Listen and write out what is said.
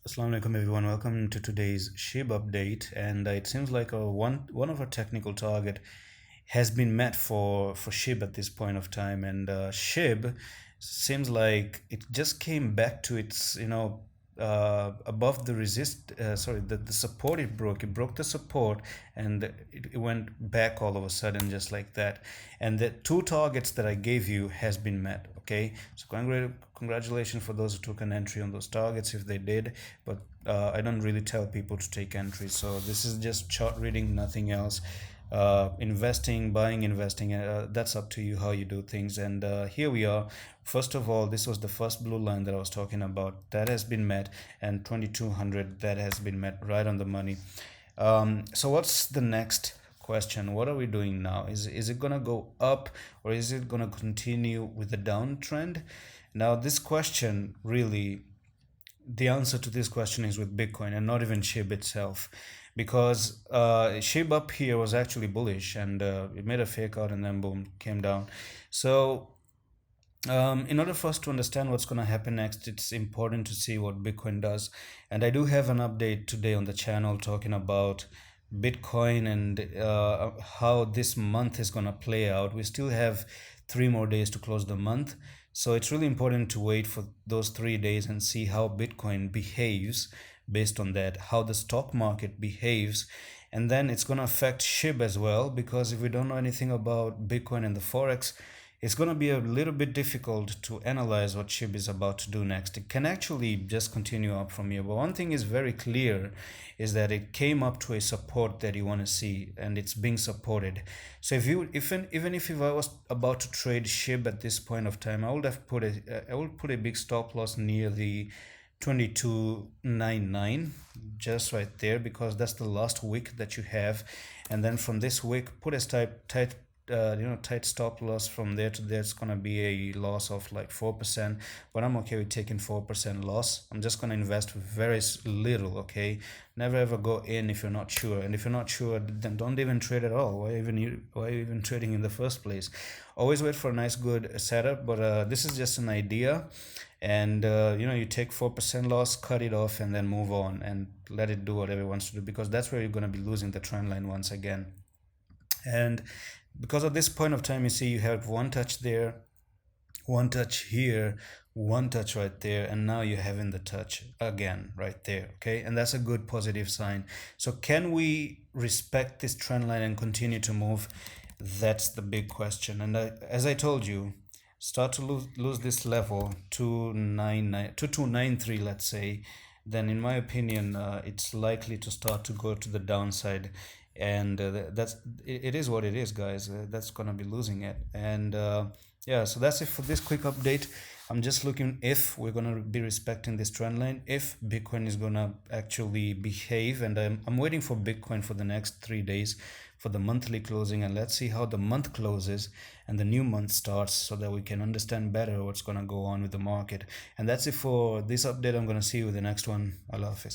Assalamu alaikum everyone, welcome to today's SHIB update, and it seems like one of our technical target has been met for SHIB at this point of time, and SHIB seems like it just came back to its above the the support. It broke the support, and it went back all of a sudden just like that. And the two targets that I gave you has been met. Okay, so congratulations for those who took an entry on those targets if they did, but I don't really tell people to take entries, so this is just chart reading, nothing else. Investing, buying, investing, that's up to you how you do things. And here we are. First of all, this was the first blue line that I was talking about, that has been met, and 2200, that has been met right on the money. So what's the next question? What are we doing now? Is it gonna go up, or is it gonna continue with the downtrend? Now this question really, the answer to this question is with Bitcoin and not even SHIB itself, because SHIB up here was actually bullish, and it made a fake out and then boom, came down. So in order for us to understand what's going to happen next, it's important to see what Bitcoin does. And I do have an update today on the channel talking about Bitcoin and how this month is going to play out. We still have 3 more days to close the month. So it's really important to wait for those 3 days and see how Bitcoin behaves based on that, how the stock market behaves. And then it's going to affect SHIB as well, because if we don't know anything about Bitcoin and the Forex, it's going to be a little bit difficult to analyze what SHIB is about to do next. It can actually just continue up from here, but one thing is very clear, is that it came up to a support that you want to see, and it's being supported. So even if I was about to trade SHIB at this point of time, I would put a big stop loss near the 2299, just right there, because that's the last wick that you have. And then from this wick, put a tight stop loss from there to there. It's gonna be a loss of like 4%, but I'm okay with taking 4% loss. I'm just gonna invest very little. Okay, never ever go in if you're not sure, and if you're not sure, then don't even trade at all. Why even trading in the first place? Always wait for a nice good setup, but this is just an idea. And you take 4% loss, cut it off, and then move on and let it do whatever it wants to do, because that's where you're going to be losing the trend line once again. And because at this point of time, you see you have one touch there, one touch here, one touch right there, and now you're having the touch again right there. Okay, and that's a good positive sign. So can we respect this trend line and continue to move? That's the big question. And as I told you, start to lose this level 2293, let's say, then in my opinion it's likely to start to go to the downside. And it is what it is, guys. That's gonna be losing it. And yeah, so that's it for this quick update. I'm just looking if we're gonna be respecting this trend line, if Bitcoin is gonna actually behave. And I'm waiting for Bitcoin for the next 3 days for the monthly closing, and let's see how the month closes and the new month starts, so that we can understand better what's gonna go on with the market. And that's it for this update. I'm gonna see you with the next one. Allah Hafiz.